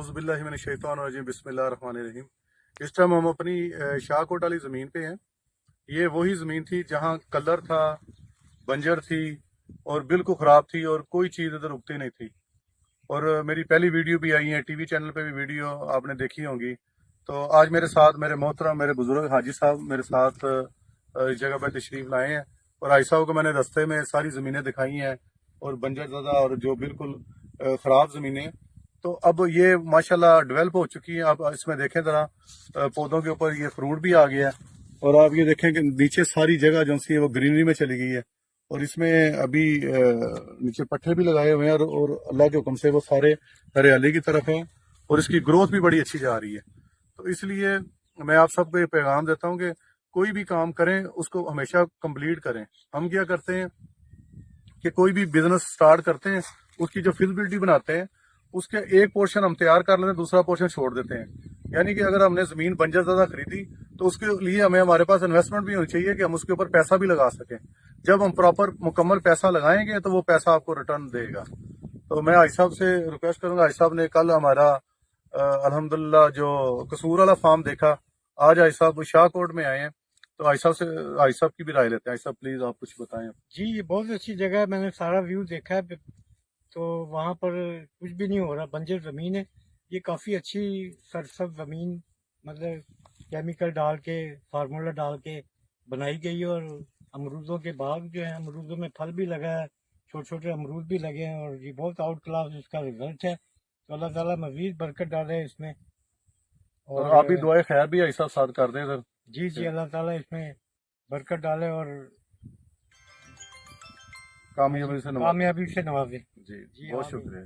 औज़ु बिल्लाहि मिनश शैतानिर रजीम बिस्मिल्लाहिर रहमानिर रहीम। इस टाइम हम अपनी शाहकोट वाली ज़मीन पे हैं। ये वही ज़मीन थी जहाँ कलर था, बंजर थी और बिल्कुल ख़राब थी और कोई चीज़ इधर उगती नहीं थी। और मेरी पहली वीडियो भी आई है, टीवी चैनल पे भी वीडियो आपने देखी होंगी। तो आज मेरे साथ मेरे मोहतरम मेरे बुजुर्ग हाजी साहब मेरे साथ इस जगह पर तशरीफ़ लाए हैं और हाजी साहब को मैंने रास्ते में सारी ज़मीनें दिखाई हैं और बंजर ज़दा और जो बिल्कुल ख़राब ज़मीनें। तो अब ये माशाल्लाह डेवलप हो चुकी है। आप इसमें देखें ज़रा, पौधों के ऊपर ये फ्रूट भी आ गया है और आप ये देखें कि नीचे सारी जगह जो सी है वो ग्रीनरी में चली गई है और इसमें अभी नीचे पट्टे भी लगाए हुए हैं और अल्लाह के हुक्म से वो सारे हरियाली की तरफ है और इसकी ग्रोथ भी बड़ी अच्छी जा रही है। तो इसलिए मैं आप सबको ये पैगाम देता हूँ कि कोई भी काम करें उसको हमेशा कंप्लीट करें। हम क्या करते हैं कि कोई भी बिजनेस स्टार्ट करते हैं, उसकी जो फिजिबिलिटी बनाते हैं, उसके एक पोर्शन हम तैयार कर लेते हैं, दूसरा पोर्शन छोड़ देते हैं। यानी कि अगर हमने जमीन बंजर ज़्यादा खरीदी तो उसके लिए हमें हमारे पास इन्वेस्टमेंट भी होनी चाहिए कि हम उसके ऊपर पैसा भी लगा सकें। जब हम प्रॉपर मुकम्मल पैसा लगाएंगे तो वो पैसा आपको रिटर्न देगा। तो मैं हाजी साहब से रिक्वेस्ट करूंगा, हाजी साहब ने कल हमारा अल्हम्दुलिल्लाह जो कसूर वाला फार्म देखा, आज हाजी साहब शाहकोट में आए हैं। तो हाजी साहब की भी राय लेते हैं। हाजी साहब प्लीज आप कुछ बताएं। जी, ये बहुत अच्छी जगह है। मैंने सारा व्यू देखा है। तो वहाँ पर कुछ भी नहीं हो रहा, बंजर ज़मीन है। ये काफ़ी अच्छी सरसब्ज ज़मीन, मतलब केमिकल डाल के, फार्मूला डाल के बनाई गई है। और अमरूदों के बाग जो है, अमरूदों में फल भी लगा है, छोटे छोटे अमरूद भी लगे हैं और ये बहुत आउट क्लास इसका रिजल्ट है। तो अल्लाह ताला मज़ीद बरकत डाले इसमें। और और आप भी दुआए खैर भी हाजी साहब साथ कर दें सर। जी जी, अल्लाह ताला इसमें बरकत डाले और कामयाबी से नवाजें। कामयाबी से नवाजे। जी जी बहुत आमीन। शुक्रिया।